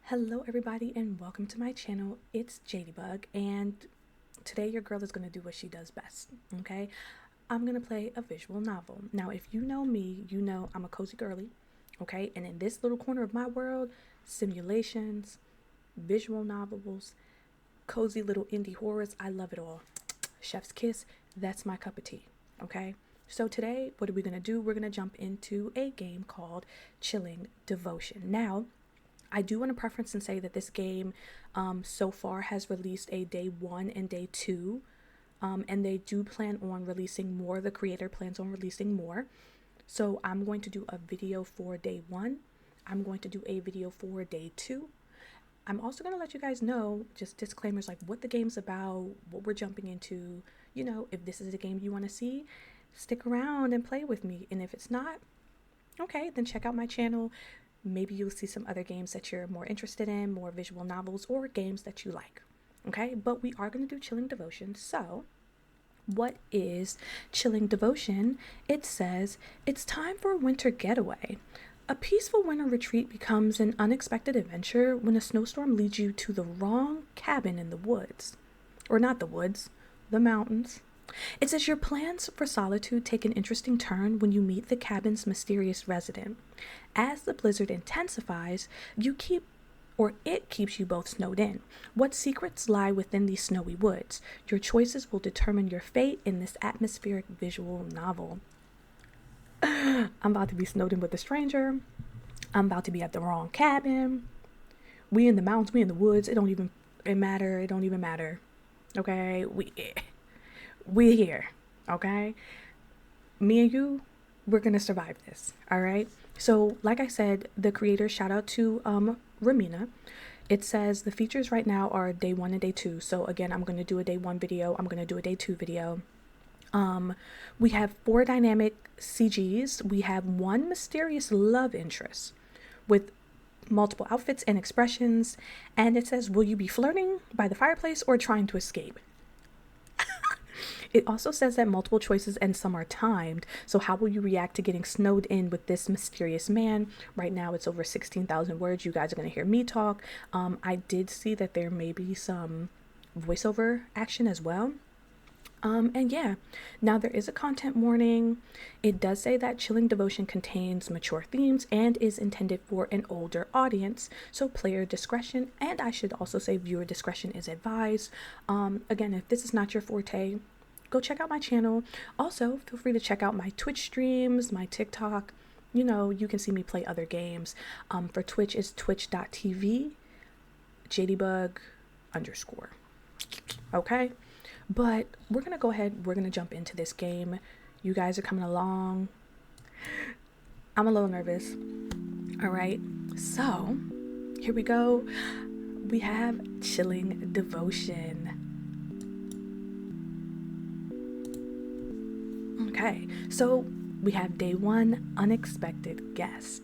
Hello everybody and welcome to my channel. It's Jadybug and today your girl is going to do what she does best, okay? I'm going to play a visual novel. Now if you know me, you know I'm a cozy girly, okay? And in this little corner of my world, simulations, visual novels, cozy little indie horrors, I love it all. Chef's kiss, that's my cup of tea, okay? So today, what are we going to do? We're going to jump into a game called Chilling Devotion. Now, I do want to preference and say that this game so far has released a day 1 and day 2, and they do plan on releasing more. The creator plans on releasing more. So I'm going to do a video for day 1. I'm going to do a video for day 2. I'm also going to let you guys know, just disclaimers like what the game's about, what we're jumping into. You know, if this is a game you want to see, stick around and play with me. And if it's not, okay, then check out my channel. Maybe you'll see some other games that you're more interested in, more visual novels, or games that you like. Okay, but we are going to do Chilling Devotion. So, what is Chilling Devotion? It says, it's time for a winter getaway. A peaceful winter retreat becomes an unexpected adventure when a snowstorm leads you to the wrong cabin in the woods. Or not the woods, the mountains. It says your plans for solitude take an interesting turn when you meet the cabin's mysterious resident. As the blizzard intensifies, it keeps you both snowed in. What secrets lie within these snowy woods? Your choices will determine your fate in this atmospheric visual novel. I'm about to be snowed in with a stranger. I'm about to be at the wrong cabin. We in the mountains, we in the woods. It don't even matter. Okay? We here, okay? Me and you, we're gonna survive this, all right? So, like I said, the creator, shout out to Remina. It says the features right now are day 1 and day 2. So again, I'm gonna do a day 1 video. I'm gonna do a day 2 video. We have 4 dynamic CGs. We have 1 mysterious love interest with multiple outfits and expressions. And it says, will you be flirting by the fireplace or trying to escape? It also says that multiple choices and some are timed. So how will you react to getting snowed in with this mysterious man? Right now it's over 16,000 words. You guys are going to hear me talk. I did see that there may be some voiceover action as well. And yeah, now there is a content warning. It does say that Chilling Devotion contains mature themes and is intended for an older audience. So player discretion, and I should also say viewer discretion is advised. Again, if this is not your forte, go check out my channel. Also, feel free to check out my Twitch streams, my TikTok. You know, you can see me play other games. For Twitch is twitch.tv jdbug_. Okay? But we're going to go ahead. We're going to jump into this game. You guys are coming along. I'm a little nervous. All right. So, here we go. We have Chilling Devotion. Okay, so we have day 1, unexpected guest.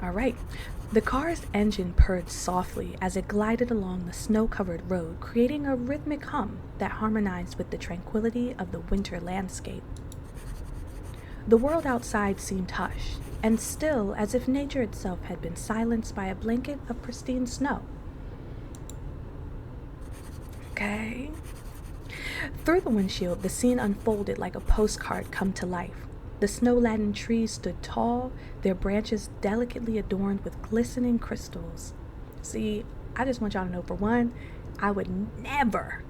All right, the car's engine purred softly as it glided along the snow-covered road, creating a rhythmic hum that harmonized with the tranquility of the winter landscape. The world outside seemed hushed and still, as if nature itself had been silenced by a blanket of pristine snow. Okay. Through the windshield, the scene unfolded like a postcard come to life. The snow-laden trees stood tall, their branches delicately adorned with glistening crystals. See, I just want y'all to know, for one, I would never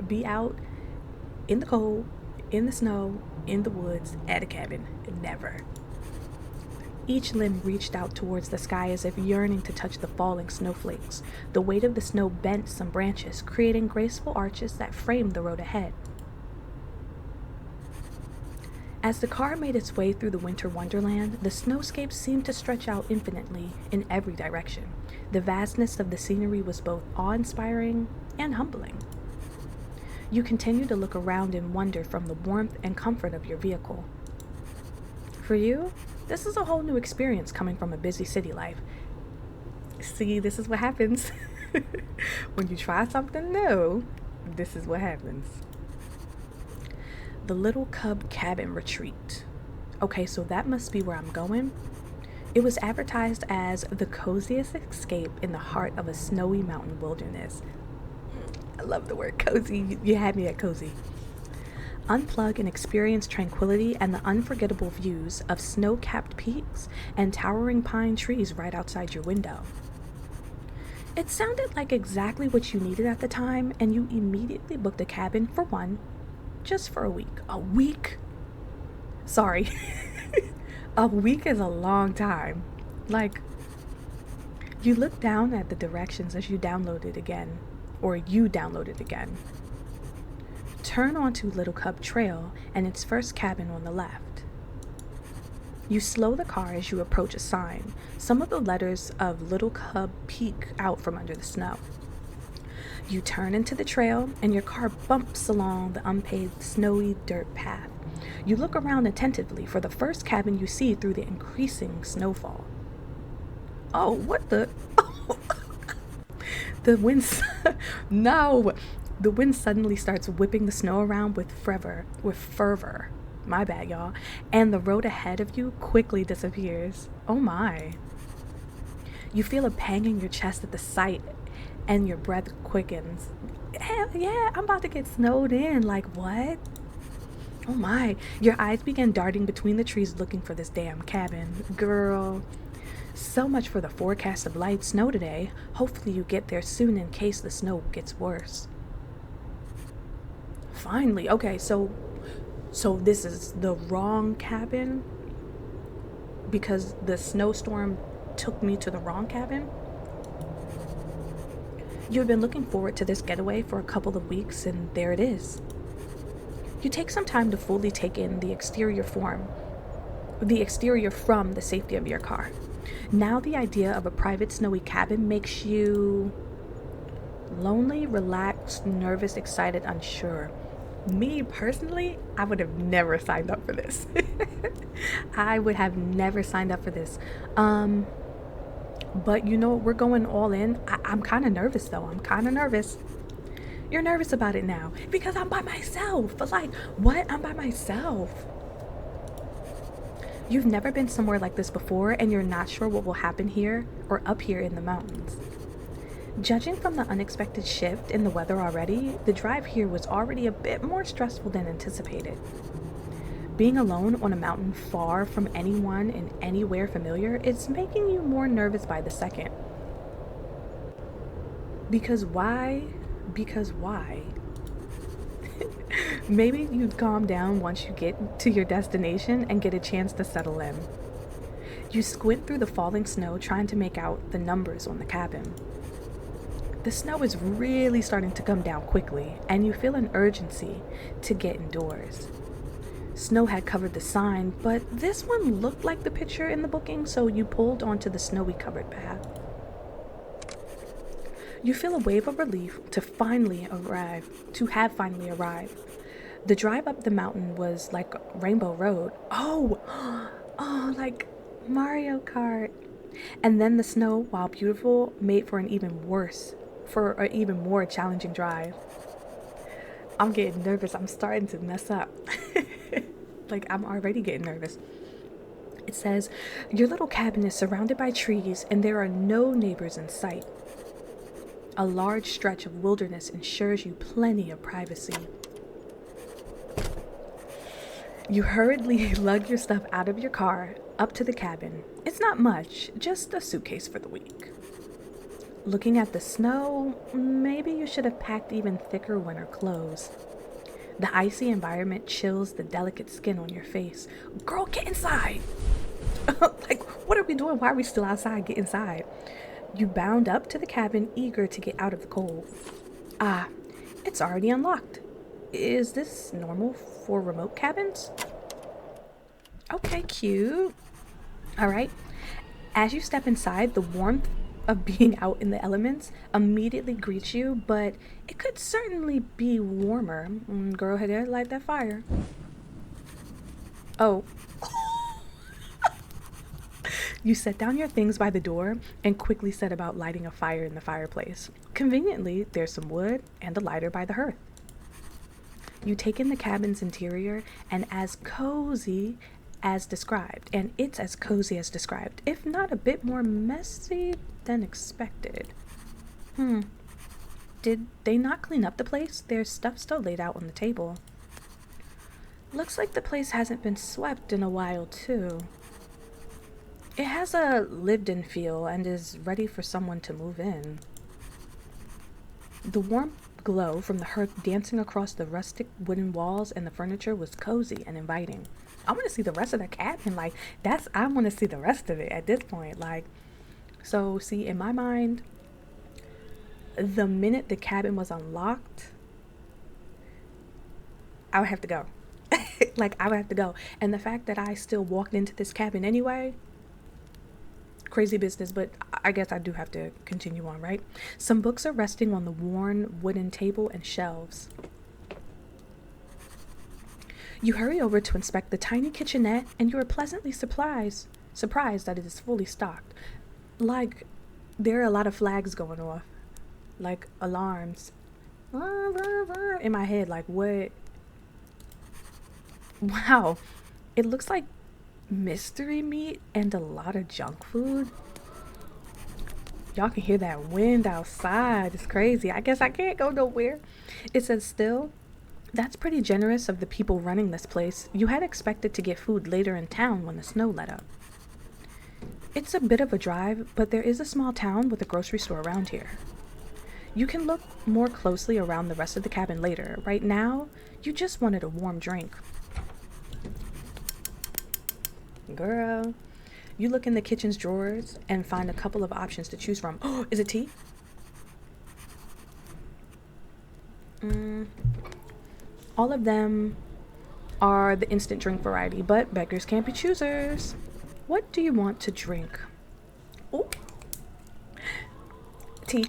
be out in the cold, in the snow, in the woods, at a cabin. Never. Each limb reached out towards the sky as if yearning to touch the falling snowflakes. The weight of the snow bent some branches, creating graceful arches that framed the road ahead. As the car made its way through the winter wonderland, the snowscape seemed to stretch out infinitely in every direction. The vastness of the scenery was both awe-inspiring and humbling. You continue to look around in wonder from the warmth and comfort of your vehicle. For you, this is a whole new experience coming from a busy city life. See, this is what happens when you try something new. This is what happens. The Little Cub Cabin Retreat. Okay, so that must be where I'm going. It was advertised as the coziest escape in the heart of a snowy mountain wilderness. I love the word cozy. You had me at cozy. Unplug and experience tranquility and the unforgettable views of snow capped peaks and towering pine trees right outside your window. It sounded like exactly what you needed at the time, and you immediately booked a cabin for one, just for a week. A week? Sorry. A week is a long time. Like, you look down at the directions as you download it again, or you download it again. Turn onto Little Cub Trail and its first cabin on the left. You slow the car as you approach a sign. Some of the letters of Little Cub peek out from under the snow. You turn into the trail and your car bumps along the unpaved snowy dirt path. You look around attentively for the first cabin you see through the increasing snowfall. Oh, what the? The wind. No! The wind suddenly starts whipping the snow around with fervor. My bad, y'all. And the road ahead of you quickly disappears. Oh my. You feel a pang in your chest at the sight, and your breath quickens. Hell yeah, I'm about to get snowed in. Like, what? Oh my. Your eyes begin darting between the trees looking for this damn cabin. Girl. So much for the forecast of light snow today. Hopefully you get there soon in case the snow gets worse. Finally. Okay, so this is the wrong cabin because the snowstorm took me to the wrong cabin. You have been looking forward to this getaway for a couple of weeks, and there it is. You take some time to fully take in the exterior from the safety of your car. Now the idea of a private snowy cabin makes you lonely, relaxed, nervous, excited, unsure. Me personally, I would have never signed up for this. I would have never signed up for this. But you know, we're going all in. I'm kind of nervous though. I'm kind of nervous. You're nervous about it now because I'm by myself. But like, what? I'm by myself. You've never been somewhere like this before, and you're not sure what will happen here or up here in the mountains. Judging from the unexpected shift in the weather already, the drive here was already a bit more stressful than anticipated. Being alone on a mountain far from anyone and anywhere familiar is making you more nervous by the second. Because why? Because why? Maybe you'd calm down once you get to your destination and get a chance to settle in. You squint through the falling snow trying to make out the numbers on the cabin. The snow is really starting to come down quickly, and you feel an urgency to get indoors. Snow had covered the sign, but this one looked like the picture in the booking, so you pulled onto the snowy covered path. You feel a wave of relief to have finally arrived. The drive up the mountain was like Rainbow Road. Oh, like Mario Kart. And then the snow, while beautiful, made for an even more challenging drive. I'm getting nervous. I'm starting to mess up. Like, I'm already getting nervous. It says, your little cabin is surrounded by trees and there are no neighbors in sight. A large stretch of wilderness ensures you plenty of privacy. You hurriedly lug your stuff out of your car, up to the cabin. It's not much, just a suitcase for the week. Looking at the snow, maybe you should have packed even thicker winter clothes. The icy environment chills the delicate skin on your face. Girl, get inside! Like, what are we doing? Why are we still outside? Get inside. You bound up to the cabin, eager to get out of the cold. Ah, it's already unlocked. Is this normal for remote cabins? Okay, cute. All right. As you step inside, the warmth of being out in the elements immediately greets you, but it could certainly be warmer. Girl, had to light that fire. Oh. You set down your things by the door and quickly set about lighting a fire in the fireplace. Conveniently, there's some wood and a lighter by the hearth. You take in the cabin's interior, and as cozy as described, and it's as cozy as described, if not a bit more messy than expected. Did they not clean up the place? There's stuff still laid out on the table. Looks like the place hasn't been swept in a while, too. It has a lived-in feel and is ready for someone to move in. The warm glow from the hearth dancing across the rustic wooden walls and the furniture was cozy and inviting. I want to see the rest of the cabin. Like, I want to see the rest of it at this point. Like, so see, in my mind, the minute the cabin was unlocked, I would have to go. Like, I would have to go. And the fact that I still walked into this cabin anyway, crazy business, but I guess I do have to continue on, right? Some books are resting on the worn wooden table and shelves. You hurry over to inspect the tiny kitchenette, and you are pleasantly surprised that it is fully stocked. Like, there are a lot of flags going off, like alarms in my head. Like, what? Wow, it looks like mystery meat and a lot of junk food. Y'all can hear that wind outside. It's crazy. I guess I can't go nowhere. It says still, that's pretty generous of the people running this place. You had expected to get food later in town when the snow let up. It's a bit of a drive, but there is a small town with a grocery store around here. You can look more closely around the rest of the cabin later. Right now, you just wanted a warm drink. Girl, you look in the kitchen's drawers and find a couple of options to choose from. Oh, is it tea? All of them are the instant drink variety, but beggars can't be choosers. What do you want to drink? Oh, tea.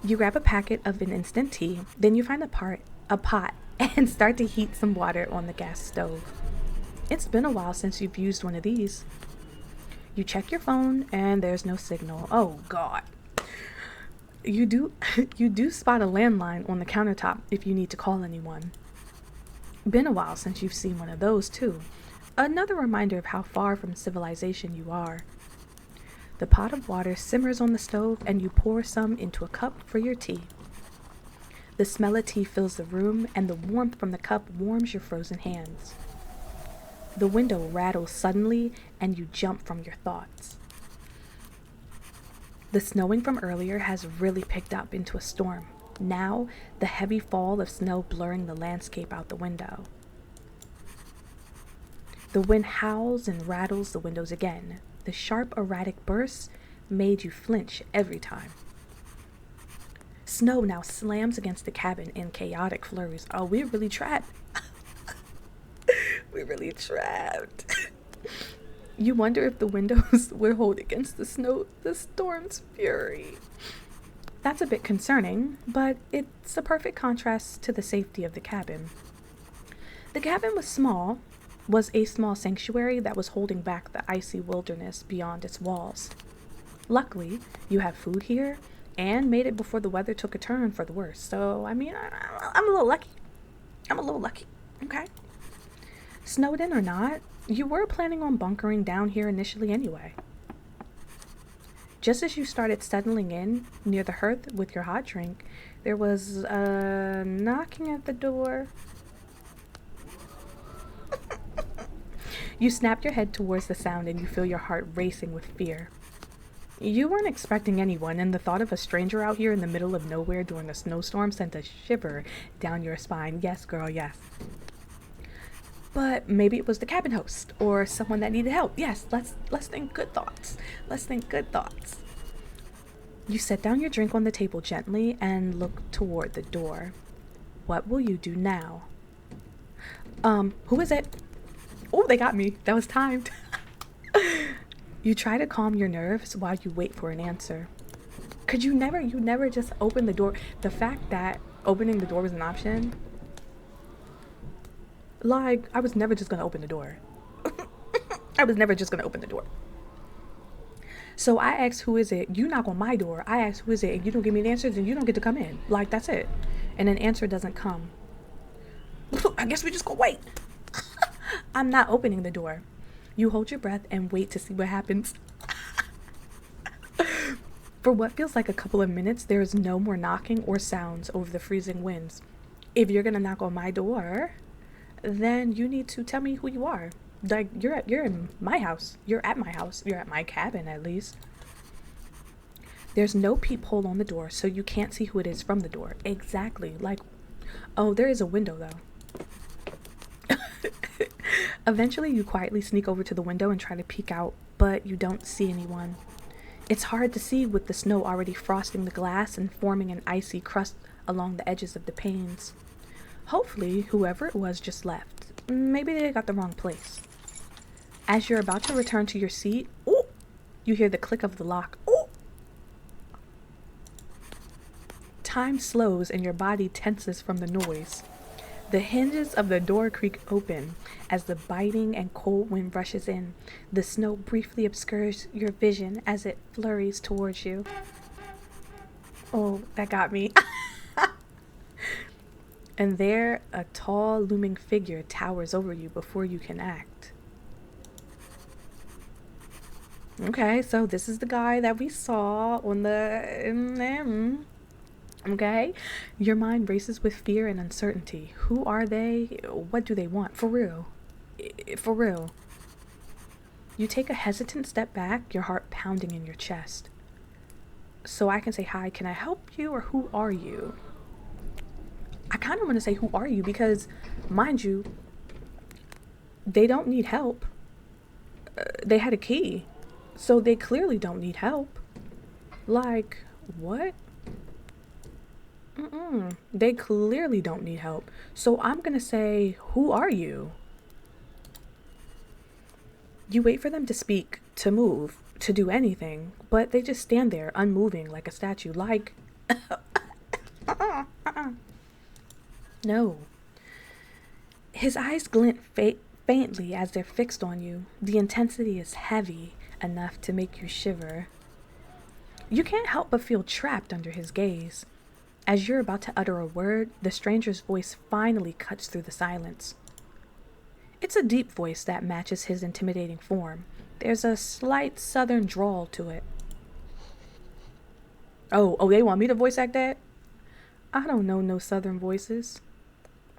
You grab a packet of an instant tea, then you find a pot and start to heat some water on the gas stove. It's been a while since you've used one of these. You check your phone and there's no signal. Oh God. You do spot a landline on the countertop if you need to call anyone. Been a while since you've seen one of those too. Another reminder of how far from civilization you are. The pot of water simmers on the stove and you pour some into a cup for your tea. The smell of tea fills the room and the warmth from the cup warms your frozen hands. The window rattles suddenly and you jump from your thoughts. The snowing from earlier has really picked up into a storm. Now, the heavy fall of snow blurring the landscape out the window. The wind howls and rattles the windows again. The sharp, erratic bursts made you flinch every time. Snow now slams against the cabin in chaotic flurries. Oh, we're really trapped. We're really trapped. You wonder if the windows will hold against the storm's fury. That's a bit concerning, but it's a perfect contrast to the safety of the cabin. The cabin was a small sanctuary that was holding back the icy wilderness beyond its walls. Luckily, you have food here and made it before the weather took a turn for the worse. So, I mean, I'm a little lucky. Okay. Snowed in or not, you were planning on bunkering down here initially anyway. Just as you started settling in near the hearth with your hot drink, there was a knocking at the door. You snap your head towards the sound and you feel your heart racing with fear. You weren't expecting anyone, and the thought of a stranger out here in the middle of nowhere during a snowstorm sent a shiver down your spine. Yes, girl, yes. But maybe it was the cabin host or someone that needed help. Yes, let's think good thoughts. You set down your drink on the table gently and look toward the door. What will you do now? Who is it? Oh, they got me. That was timed. You try to calm your nerves while you wait for an answer. You never just open the door. The fact that opening the door was an option, like, I was never just gonna open the door. So I asked, who is it? You knock on my door. I ask, who is it? And you don't give me an answer, then you don't get to come in. Like, that's it. And an answer doesn't come. I guess we just go wait. I'm not opening the door. You hold your breath and wait to see what happens. For what feels like a couple of minutes, there is no more knocking or sounds over the freezing winds. If you're gonna knock on my door, then you need to tell me who you are. Like you're in my house. You're at my house. You're at my cabin at least. There's no peephole on the door, so you can't see who it is from the door. Exactly. Like, oh, there is a window though. Eventually, you quietly sneak over to the window and try to peek out, but you don't see anyone. It's hard to see with the snow already frosting the glass and forming an icy crust along the edges of the panes. Hopefully, whoever it was just left. Maybe they got the wrong place. As you're about to return to your seat, ooh, you hear the click of the lock. Ooh! Time slows and your body tenses from the noise. The hinges of the door creak open as the biting and cold wind rushes in. The snow briefly obscures your vision as it flurries towards you. Oh, that got me. And there, a tall, looming figure towers over you before you can act. Okay, so this is the guy that we saw on the... Okay? Your mind races with fear and uncertainty. Who are they? What do they want? For real. For real. You take a hesitant step back, your heart pounding in your chest. So I can say, hi, can I help you, or who are you? I kind of want to say, who are you? Because, mind you, they don't need help. They had a key. So they clearly don't need help. Like, what? They clearly don't need help. So I'm going to say, who are you? You wait for them to speak, to move, to do anything, but they just stand there, unmoving like a statue, like... No. His eyes glint faintly as they're fixed on you. The intensity is heavy enough to make you shiver. You can't help but feel trapped under his gaze. As you're about to utter a word, the stranger's voice finally cuts through the silence. It's a deep voice that matches his intimidating form. There's a slight southern drawl to it. Oh, they want me to voice act that? I don't know no southern voices.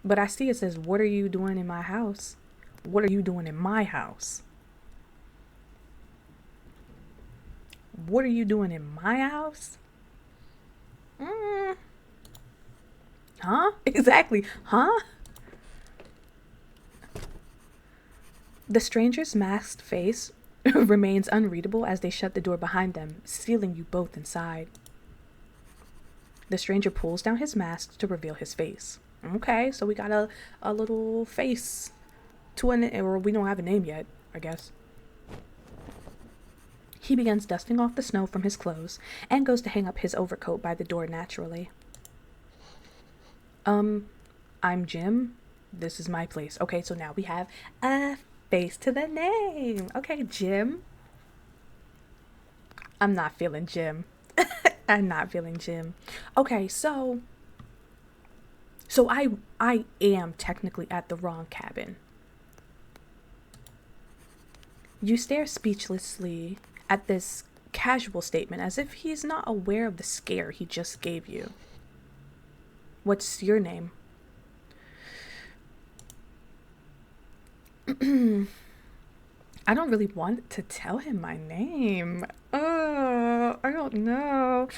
But I see it says, what are you doing in my house? What are you doing in my house? What are you doing in my house? Huh? Exactly. Huh? The stranger's masked face remains unreadable as they shut the door behind them, sealing you both inside. The stranger pulls down his mask to reveal his face. Okay, so we got a little face to or we don't have a name yet, I guess. He begins dusting off the snow from his clothes and goes to hang up his overcoat by the door naturally. I'm Jim. This is my place. Okay, so now we have a face to the name. Okay, Jim. I'm not feeling Jim. I'm not feeling Jim. Okay, so I am technically at the wrong cabin. You stare speechlessly at this casual statement as if he's not aware of the scare he just gave you. What's your name? I don't really want to tell him my name. Oh, I don't know.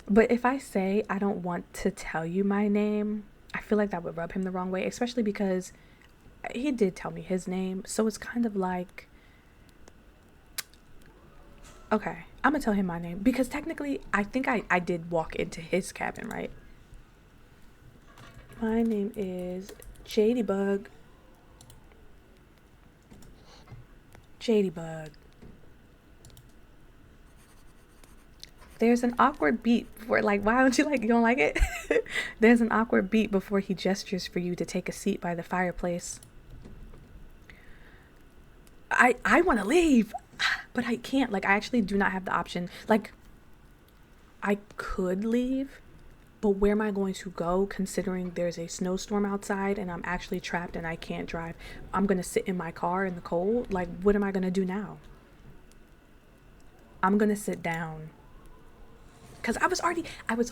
But if I say I don't want to tell you my name, I feel like that would rub him the wrong way, especially because he did tell me his name. So it's kind of like, okay, I'm gonna tell him my name because technically I think I did walk into his cabin, right? My name is Jadybug. Jadybug. There's an awkward beat before, like, why don't you like, you don't like it? There's an awkward beat before he gestures for you to take a seat by the fireplace. I want to leave, but I can't. Like, I actually do not have the option. Like, I could leave, But where am I going to go considering there's a snowstorm outside and I'm actually trapped and I can't drive? I'm going to sit in my car in the cold? Like, what am I going to do now? I'm going to sit down. Cuz I was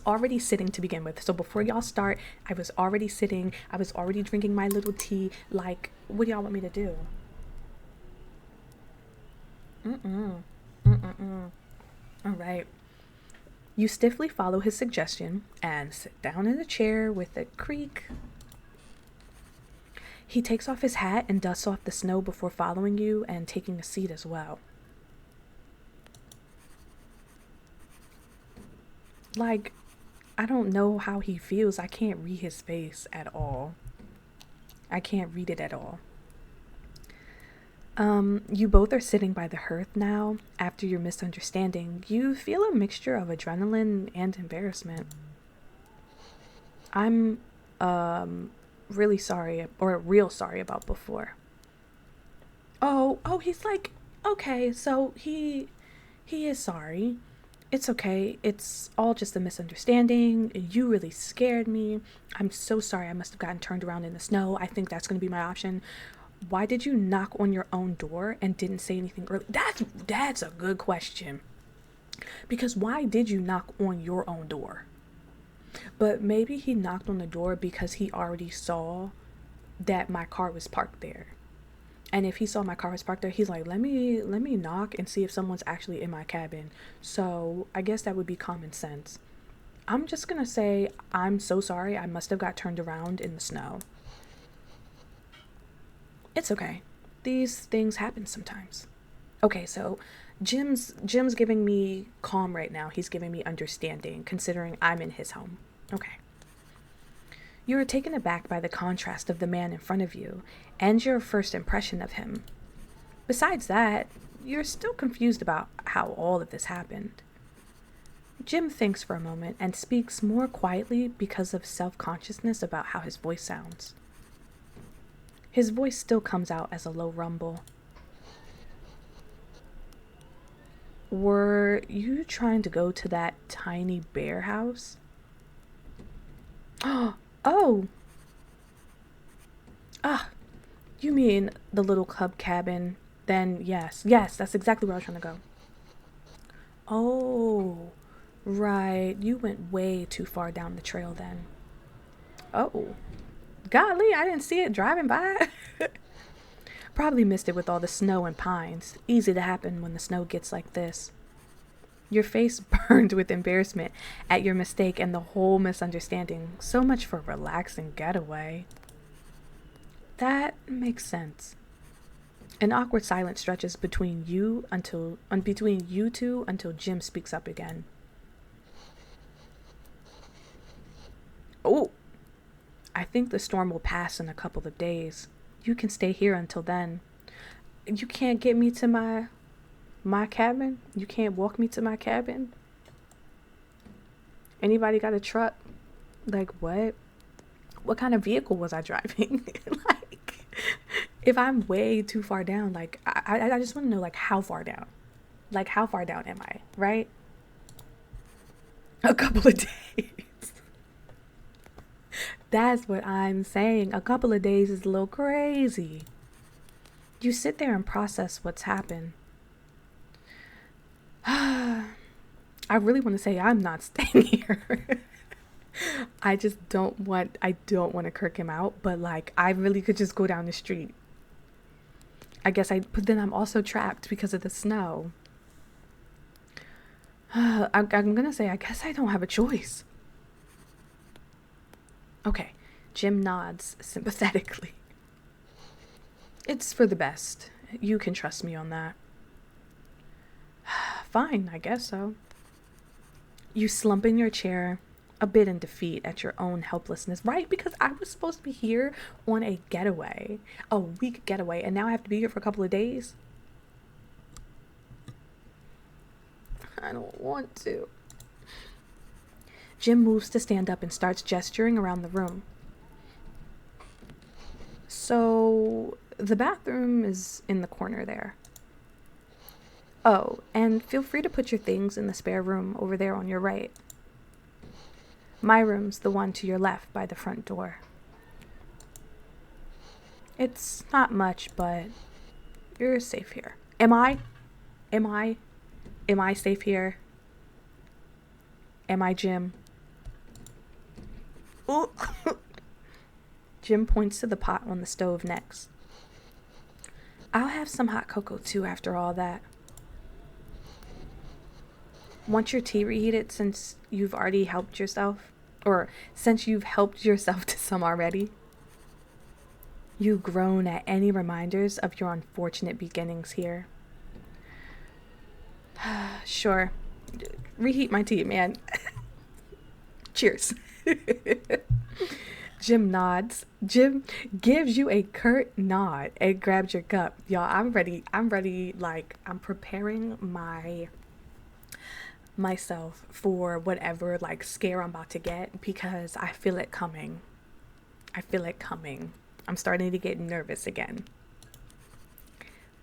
already sitting to begin with. So before y'all start, I was already sitting. I was already drinking my little tea. Like, what do y'all want me to do? Mm-mm. Mm-mm-mm. All right. You stiffly follow his suggestion and sit down in a chair with a creak. He takes off his hat and dusts off the snow before following you and taking a seat as well. Like, I don't know how he feels. I can't read his face at all. I can't read it at all. You both are sitting by the hearth now. After your misunderstanding, you feel a mixture of adrenaline and embarrassment. I'm, really sorry, or real sorry about before. He's like, okay, so he is sorry. It's okay. It's all just a misunderstanding. You really scared me. I'm so sorry. I must have gotten turned around in the snow. I think that's going to be my option. Why did you knock on your own door and didn't say anything early? That's a good question. Because why did you knock on your own door? But maybe he knocked on the door because he already saw that my car was parked there. And if he saw my car was parked there, he's like, let me knock and see if someone's actually in my cabin. So I guess that would be common sense. I'm just gonna say I'm so sorry. I must have got turned around in the snow. It's okay. These things happen sometimes. Okay, so Jim's giving me calm right now. He's giving me understanding, considering I'm in his home. Okay. You are taken aback by the contrast of the man in front of you and your first impression of him. Besides that, you're still confused about how all of this happened. Jim thinks for a moment and speaks more quietly because of self-consciousness about how his voice sounds. His voice still comes out as a low rumble. Were you trying to go to that tiny bear house? Oh, ah, you mean the little cub cabin? Then yes, that's exactly where I was trying to go. Oh, right. You went way too far down the trail then. Oh, golly, I didn't see it driving by. Probably missed it with all the snow and pines. Easy to happen when the snow gets like this. Your face burned with embarrassment at your mistake and the whole misunderstanding. So much for relaxing getaway. That makes sense. An awkward silence stretches between you two until Jim speaks up again. Oh, I think the storm will pass in a couple of days. You can stay here until then. You can't get me to my cabin? You can't walk me to my cabin? Anybody got a truck? Like what? What kind of vehicle was I driving? Like, if I'm way too far down, like I just want to know like how far down. Like how far down am I? Right? A couple of days. That's what I'm saying. A couple of days is a little crazy. You sit there and process what's happened. I really want to say I'm not staying here. I don't want to kirk him out, but like I really could just go down the street. But then I'm also trapped because of the snow. I'm gonna say I guess I don't have a choice. Okay, Jim nods sympathetically. It's for the best. You can trust me on that. Fine, I guess so. You slump in your chair, a bit in defeat at your own helplessness, right? Because I was supposed to be here on a week getaway, and now I have to be here for a couple of days. I don't want to. Jim moves to stand up and starts gesturing around the room. So, the bathroom is in the corner there. Oh, and feel free to put your things in the spare room over there on your right. My room's the one to your left by the front door. It's not much, but you're safe here. Am I? Am I? Am I safe here? Am I Jim? Ooh. Jim points to the pot on the stove next. I'll have some hot cocoa too after all that. Want your tea reheated since you've already helped yourself? Or since you've helped yourself to some already? You groan at any reminders of your unfortunate beginnings here. Sure. Reheat my tea, man. Cheers. Jim nods. Jim gives you a curt nod and grabs your cup. Y'all, I'm ready. Like, I'm preparing myself for whatever, like, scare I'm about to get because I feel it coming. I'm starting to get nervous again.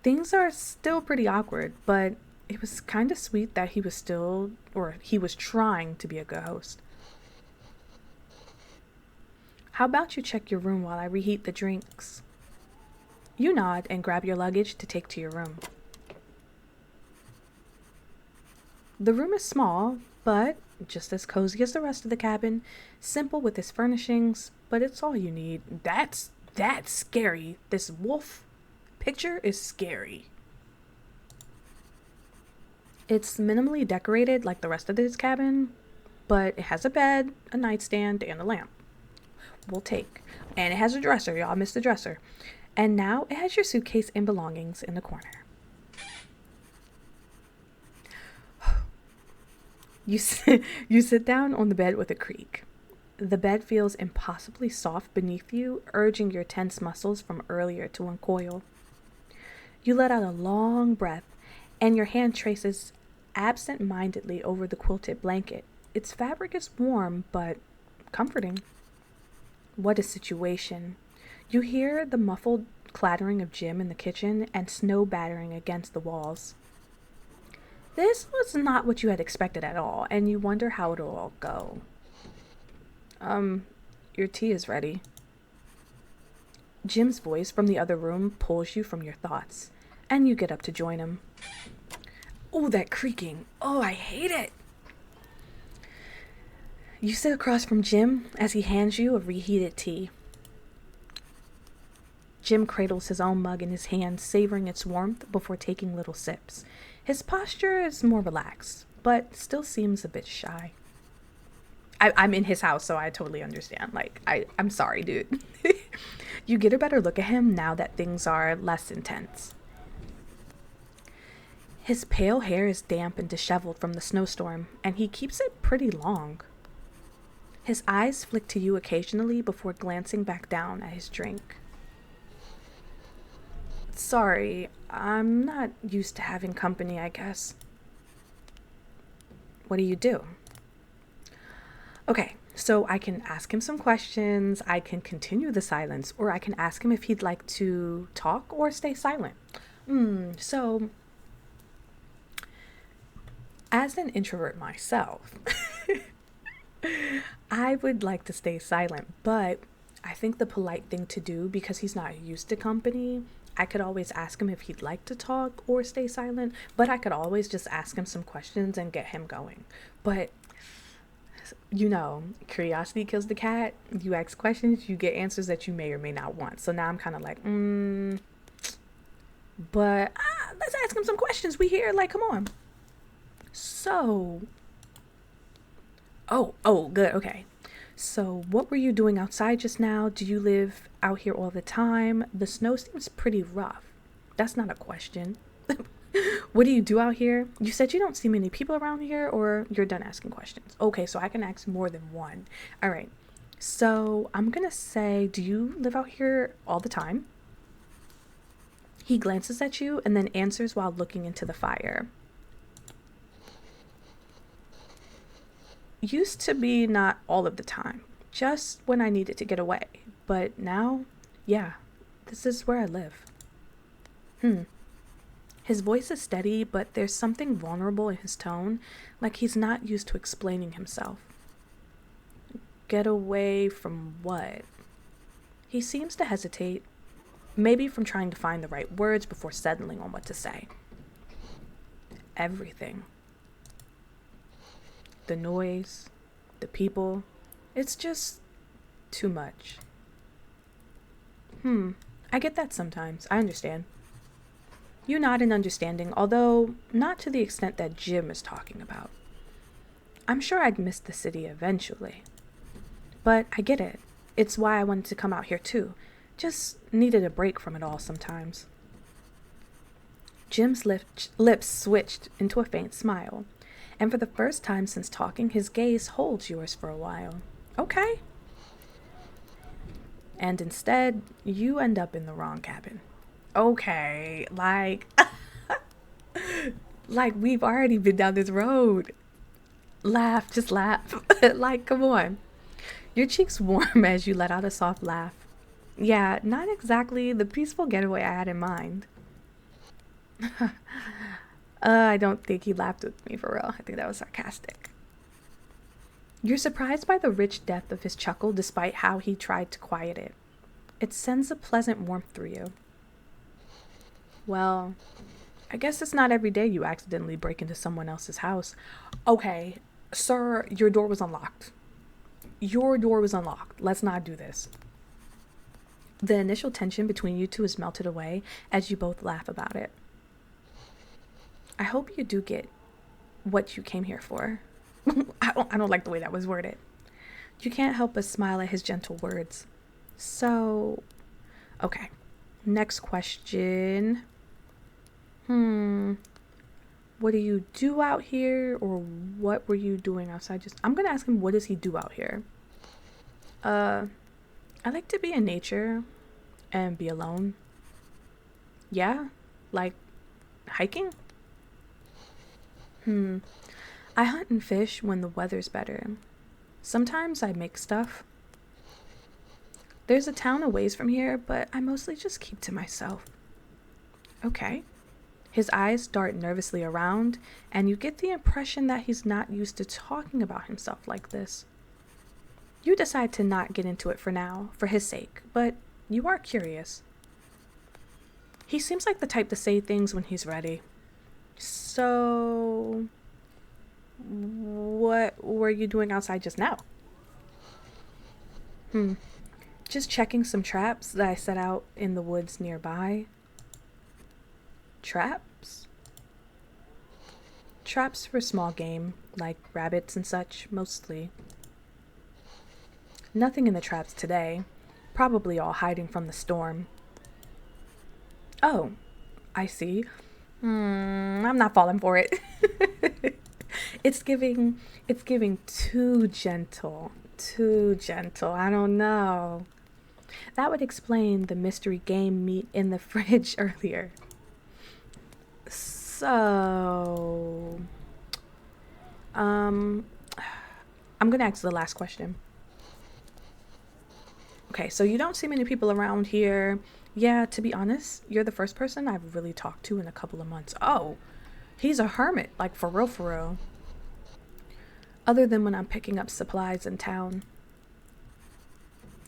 Things are still pretty awkward, but it was kind of sweet that he was trying to be a good host. How about you check your room while I reheat the drinks? You nod and grab your luggage to take to your room. The room is small, but just as cozy as the rest of the cabin, simple with its furnishings, but it's all you need. That's scary. This wolf picture is scary. It's minimally decorated like the rest of this cabin, but it has a bed, a nightstand, and a lamp. We'll take. And it has a dresser. Y'all missed the dresser. And now it has your suitcase and belongings in the corner. You sit down on the bed with a creak. The bed feels impossibly soft beneath you, urging your tense muscles from earlier to uncoil. You let out a long breath, and your hand traces absent-mindedly over the quilted blanket. Its fabric is warm, but comforting. What a situation. You hear the muffled clattering of Jim in the kitchen and snow battering against the walls. This was not what you had expected at all, and you wonder how it'll all go. Your tea is ready. Jim's voice from the other room pulls you from your thoughts, and you get up to join him. Oh, that creaking. Oh, I hate it. You sit across from Jim as he hands you a reheated tea. Jim cradles his own mug in his hand, savoring its warmth before taking little sips. His posture is more relaxed, but still seems a bit shy. I'm in his house, so I totally understand. Like, I'm sorry, dude. You get a better look at him now that things are less intense. His pale hair is damp and disheveled from the snowstorm, and he keeps it pretty long. His eyes flick to you occasionally before glancing back down at his drink. Sorry, I'm not used to having company, I guess. What do you do? Okay, so I can ask him some questions, I can continue the silence, or I can ask him if he'd like to talk or stay silent. So, as an introvert myself, I would like to stay silent, but I think the polite thing to do, because he's not used to company, I could always ask him if he'd like to talk or stay silent, but I could always just ask him some questions and get him going. But, you know, curiosity kills the cat. You ask questions, you get answers that you may or may not want. So now I'm kind of like, but let's ask him some questions. We here, like, come on. So, oh, good, okay. So, what were you doing outside just now? Do you live out here all the time? The snow seems pretty rough. That's not a question. What do you do out here? You said you don't see many people around here, or you're done asking questions. Okay, so I can ask more than one. All right. So, I'm going to say, do you live out here all the time? He glances at you and then answers while looking into the fire. Used to be not all of the time, just when I needed to get away. But now, yeah, this is where I live. His voice is steady, but there's something vulnerable in his tone, like he's not used to explaining himself. Get away from what? He seems to hesitate, maybe from trying to find the right words before settling on what to say. Everything. The noise, the people, it's just too much. I get that sometimes. I understand. You nod in understanding, although not to the extent that Jim is talking about. I'm sure I'd miss the city eventually. But I get it. It's why I wanted to come out here too. Just needed a break from it all sometimes. Jim's lips switched into a faint smile, and for the first time since talking, his gaze holds yours for a while. Okay. And instead, you end up in the wrong cabin. Okay, like, like we've already been down this road. Laugh, just laugh. Like, come on. Your cheeks warm as you let out a soft laugh. Yeah, not exactly the peaceful getaway I had in mind. I don't think he laughed with me for real. I think that was sarcastic. You're surprised by the rich depth of his chuckle despite how he tried to quiet it. It sends a pleasant warmth through you. Well, I guess it's not every day you accidentally break into someone else's house. Okay, sir, your door was unlocked. Your door was unlocked. Let's not do this. The initial tension between you two is melted away as you both laugh about it. I hope you do get what you came here for. I don't like the way that was worded. You can't help but smile at his gentle words. So, okay. Next question. What do you do out here, or what were you doing outside? I'm gonna ask him, what does he do out here? I like to be in nature and be alone. Yeah, like hiking. I hunt and fish when the weather's better. Sometimes I make stuff. There's a town a ways from here, but I mostly just keep to myself. Okay. His eyes dart nervously around, and you get the impression that he's not used to talking about himself like this. You decide to not get into it for now, for his sake, but you are curious. He seems like the type to say things when he's ready. So, what were you doing outside just now? Just checking some traps that I set out in the woods nearby. Traps? Traps for small game, like rabbits and such, mostly. Nothing in the traps today. Probably all hiding from the storm. Oh, I see. I'm not falling for it. It's giving too gentle. Too gentle. I don't know. That would explain the mystery game meat in the fridge earlier. So, I'm gonna ask the last question. Okay, so you don't see many people around here. Yeah, to be honest, you're the first person I've really talked to in a couple of months. Oh, he's a hermit, like for real, for real. Other than when I'm picking up supplies in town.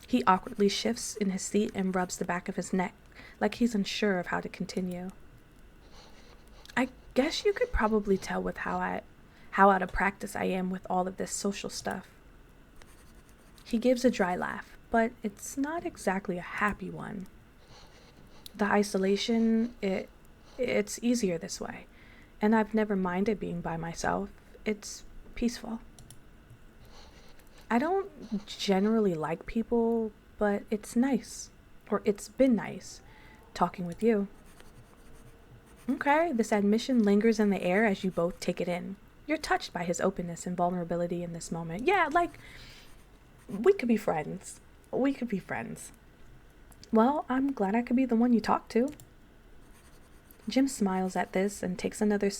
He awkwardly shifts in his seat and rubs the back of his neck, like he's unsure of how to continue. I guess you could probably tell with how out of practice I am with all of this social stuff. He gives a dry laugh, but it's not exactly a happy one. The isolation, it's easier this way, and I've never minded being by myself. It's peaceful. I don't generally like people, but it's nice, or it's been nice, talking with you. Okay, this admission lingers in the air as you both take it in. You're touched by his openness and vulnerability in this moment. Yeah, like, we could be friends. We could be friends. Well, I'm glad I could be the one you talk to. Jim smiles at this and takes another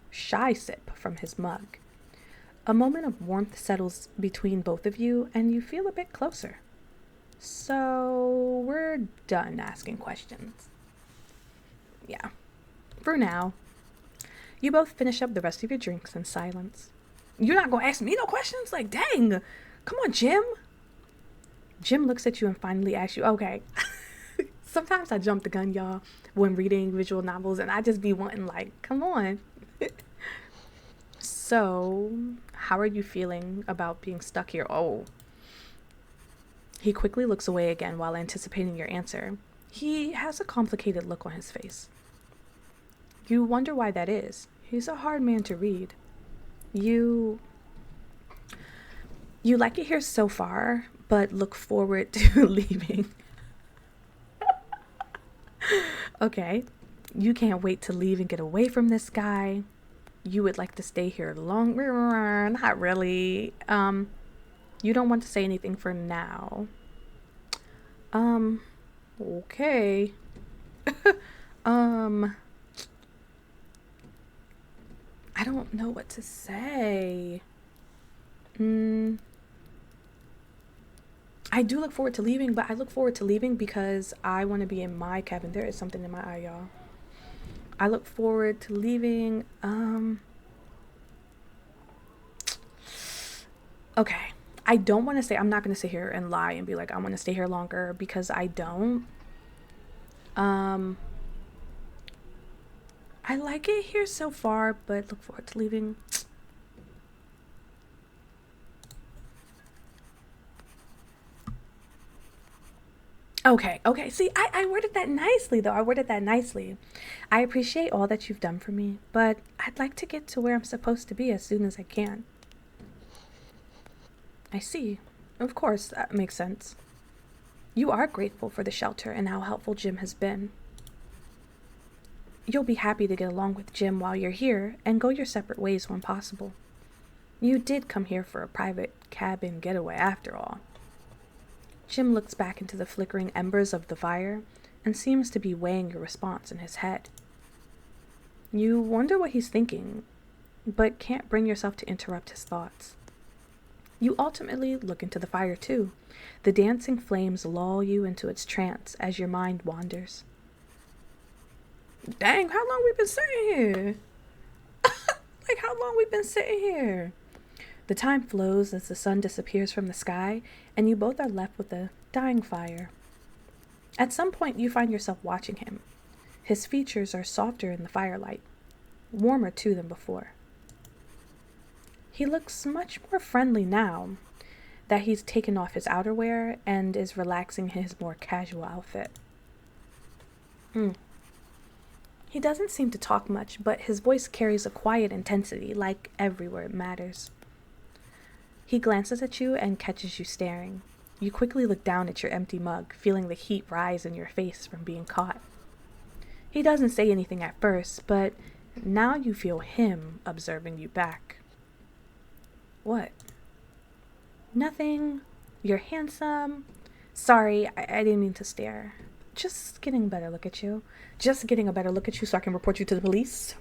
shy sip from his mug. A moment of warmth settles between both of you, and you feel a bit closer. So, we're done asking questions. Yeah, for now. You both finish up the rest of your drinks in silence. You're not gonna ask me no questions? Like, dang! Come on, Jim! Jim looks at you and finally asks you, okay. Sometimes I jump the gun, y'all, when reading visual novels, and I just be wanting, like, come on. So, how are you feeling about being stuck here? Oh. He quickly looks away again while anticipating your answer. He has a complicated look on his face. You wonder why that is. He's a hard man to read. You like it here so far, but look forward to leaving. Okay. You can't wait to leave and get away from this guy. You would like to stay here longer. Not really. You don't want to say anything for now. Okay. I don't know what to say. I do look forward to leaving, but I look forward to leaving because I want to be in my cabin. There is something in my eye, y'all. I look forward to leaving. Okay. I don't want to say, I'm not going to sit here and lie and be like, I want to stay here longer because I don't. I like it here so far, but look forward to leaving. Okay. See, I worded that nicely, though. I worded that nicely. I appreciate all that you've done for me, but I'd like to get to where I'm supposed to be as soon as I can. I see. Of course, that makes sense. You are grateful for the shelter and how helpful Jim has been. You'll be happy to get along with Jim while you're here and go your separate ways when possible. You did come here for a private cabin getaway after all. Jim looks back into the flickering embers of the fire and seems to be weighing your response in his head. You wonder what he's thinking, but can't bring yourself to interrupt his thoughts. You ultimately look into the fire too. The dancing flames lull you into its trance as your mind wanders. Dang, how long we been sitting here? Like, how long we been sitting here? The time flows as the sun disappears from the sky, and you both are left with a dying fire. At some point, you find yourself watching him. His features are softer in the firelight, warmer too than before. He looks much more friendly now that he's taken off his outerwear and is relaxing in his more casual outfit. He doesn't seem to talk much, but his voice carries a quiet intensity, like every word matters. He glances at you and catches you staring. You quickly look down at your empty mug, feeling the heat rise in your face from being caught. He doesn't say anything at first, but now you feel him observing you back. What? Nothing. You're handsome. Sorry, I didn't mean to stare. Just getting a better look at you. Just getting a better look at you so I can report you to the police.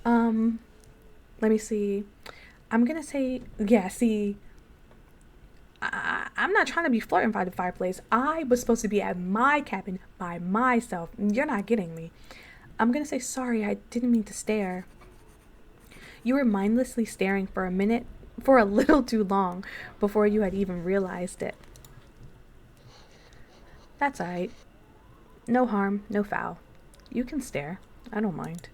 Let me see. I'm gonna say, yeah, see, I'm not trying to be flirting by the fireplace. I was supposed to be at my cabin by myself. You're not getting me. I'm gonna say, sorry, I didn't mean to stare. You were mindlessly staring for a minute, for a little too long, before you had even realized it. That's alright. No harm, no foul. You can stare. I don't mind.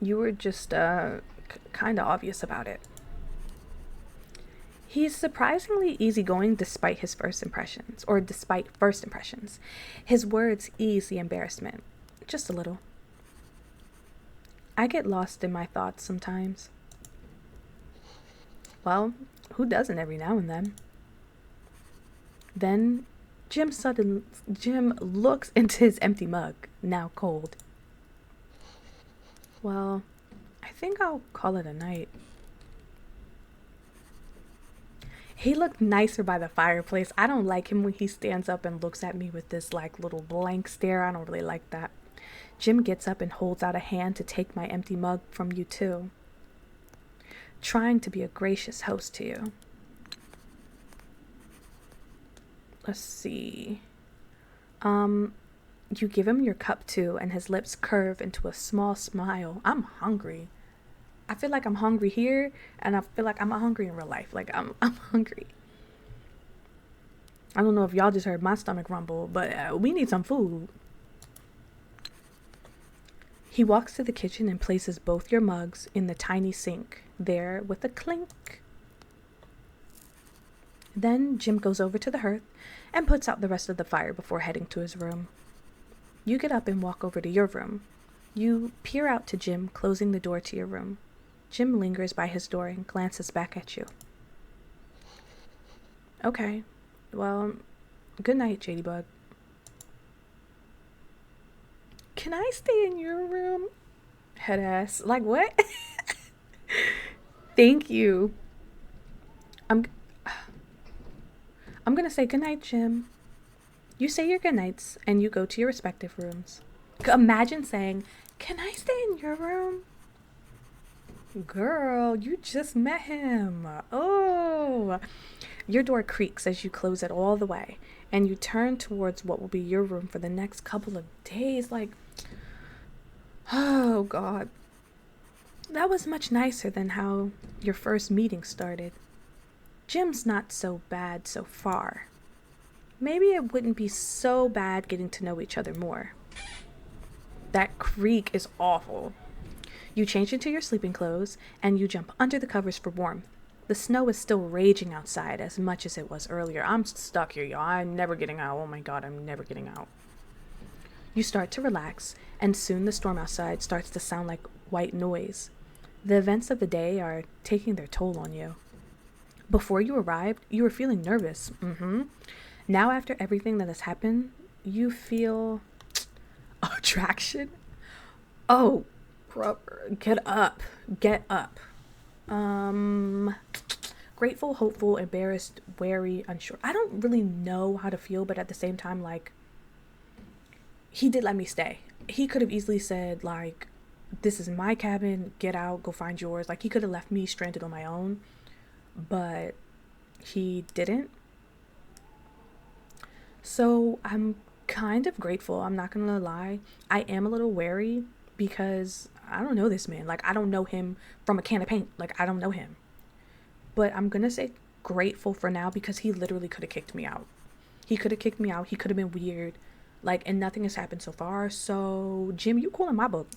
You were just, kinda obvious about it. He's surprisingly easygoing despite first impressions. His words ease the embarrassment. Just a little. I get lost in my thoughts sometimes. Well, who doesn't every now and then? Then Jim looks into his empty mug, now cold. Well, I think I'll call it a night. He looked nicer by the fireplace. I don't like him when he stands up and looks at me with this like little blank stare. I don't really like that. Jim gets up and holds out a hand to take my empty mug from you too, trying to be a gracious host to you. Let's see. You give him your cup too, and his lips curve into a small smile. I'm hungry. I feel like I'm hungry here, and I feel like I'm hungry in real life. Like I'm hungry. I don't know if y'all just heard my stomach rumble, but we need some food. He walks to the kitchen and places both your mugs in the tiny sink, there with a clink. Then Jim goes over to the hearth and puts out the rest of the fire before heading to his room. You get up and walk over to your room. You peer out to Jim closing the door to your room. Jim lingers by his door and glances back at you. Okay, well, good night, Jadybug. Can I stay in your room? Head ass. Like what? Thank you. I'm gonna say goodnight, Jim. You say your goodnights and you go to your respective rooms. Imagine saying, can I stay in your room? Girl, you just met him. Oh. Your door creaks as you close it all the way, and you turn towards what will be your room for the next couple of days. Like, oh God. That was much nicer than how your first meeting started. Jim's not so bad so far. Maybe it wouldn't be so bad getting to know each other more. That creak is awful. You change into your sleeping clothes and you jump under the covers for warmth. The snow is still raging outside as much as it was earlier. I'm stuck here, y'all. I'm never getting out. Oh my God, I'm never getting out. You start to relax, and soon the storm outside starts to sound like white noise. The events of the day are taking their toll on you. Before you arrived, you were feeling nervous. Now, after everything that has happened, you feel attraction. Oh, get up. Get up. Grateful, hopeful, embarrassed, wary, unsure. I don't really know how to feel, but at the same time, like, he did let me stay. He could have easily said, like, this is my cabin, get out, go find yours. Like, he could have left me stranded on my own, but he didn't. So I'm kind of grateful. I'm not gonna lie. I am a little wary because I don't know this man. Like, I don't know him from a can of paint. Like, I don't know him. But I'm gonna say grateful for now because he literally could have kicked me out. He could have kicked me out. He could have been weird. Like, and nothing has happened so far. So, Jim, you cool in my book.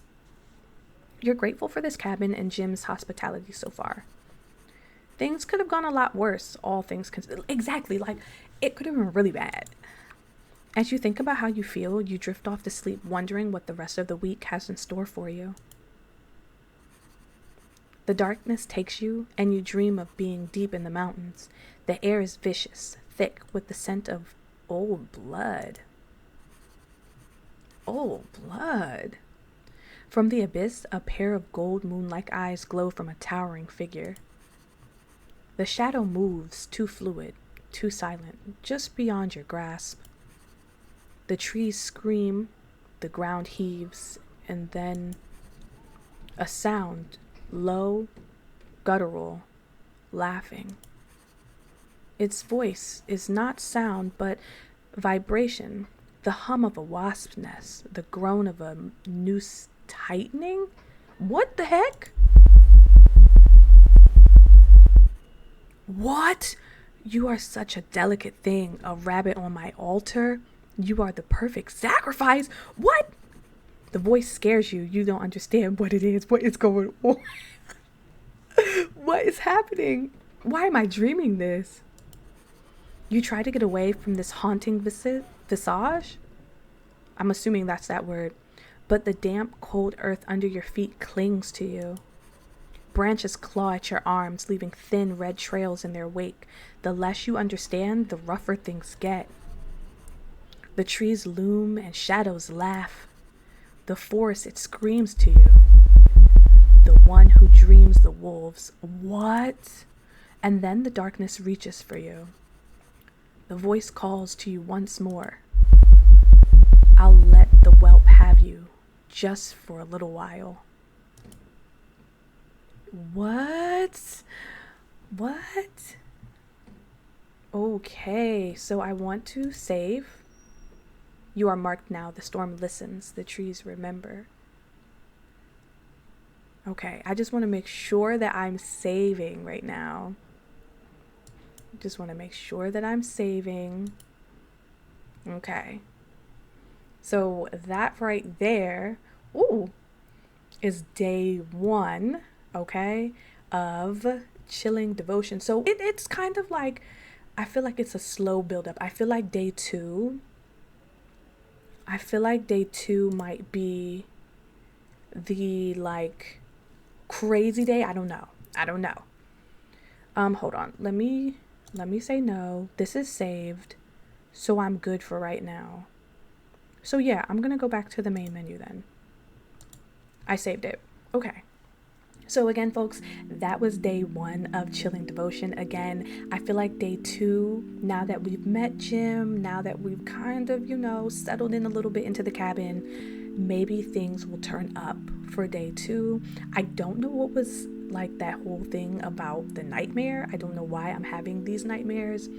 You're grateful for this cabin and Jim's hospitality so far. Things could have gone a lot worse, all things considered. Exactly, like, it could have been really bad. As you think about how you feel, you drift off to sleep wondering what the rest of the week has in store for you. The darkness takes you, and you dream of being deep in the mountains. The air is vicious, thick, with the scent of old blood. Old blood. From the abyss, a pair of gold moon-like eyes glow from a towering figure. The shadow moves, too fluid, too silent, just beyond your grasp. The trees scream, the ground heaves, and then a sound, low, guttural, laughing. Its voice is not sound, but vibration, the hum of a wasp's nest, the groan of a noose tightening. What the heck? What? You are such a delicate thing, a rabbit on my altar. You are the perfect sacrifice. What? The voice scares you. You don't understand what it is. What is going on? What is happening? Why am I dreaming this? You try to get away from this haunting visage. I'm assuming that's that word. But the damp, cold earth under your feet clings to you. Branches claw at your arms, leaving thin red trails in their wake. The less you understand, the rougher things get. The trees loom and shadows laugh. The forest, it screams to you. The one who dreams the wolves. What? And then the darkness reaches for you. The voice calls to you once more. I'll let the whelp have you, just for a little while. What? What? Okay, so I want to save. You are marked now. The storm listens. The trees remember. Okay, I just want to make sure that I'm saving right now. Just want to make sure that I'm saving. Okay. So that right there, ooh, is day 1, okay, of chilling devotion. So it's kind of like, I feel like it's a slow buildup. I feel like day two might be the like crazy day. I don't know. I don't know. Hold on. Let me say no. This is saved. So I'm good for right now. So yeah, I'm gonna go back to the main menu then. I saved it. Okay. So again, folks, that was day 1 of chilling devotion. Again, I feel like day 2, now that we've met Jim, now that we've kind of, settled in a little bit into the cabin, maybe things will turn up for day 2. I don't know what was like that whole thing about the nightmare. I don't know why I'm having these nightmares,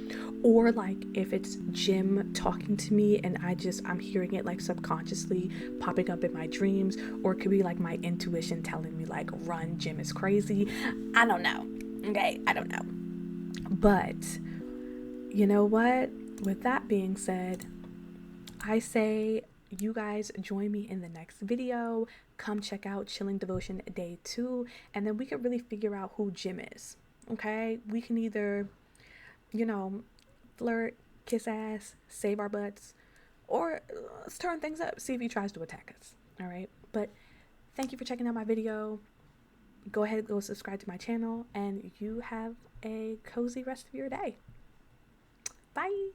or like if it's Jim talking to me and I'm hearing it like subconsciously popping up in my dreams, or it could be like my intuition telling me like, run, Jim is crazy. I don't know. Okay, I don't know. But you know what? With that being said, I say you guys join me in the next video. Come check out Chilling Devotion Day 2, and then we can really figure out who Jim is. Okay? We can either, you know, flirt, kiss ass, save our butts, or let's turn things up, see if he tries to attack us. All right? But thank you for checking out my video. Go ahead, go subscribe to my channel, and you have a cozy rest of your day. Bye.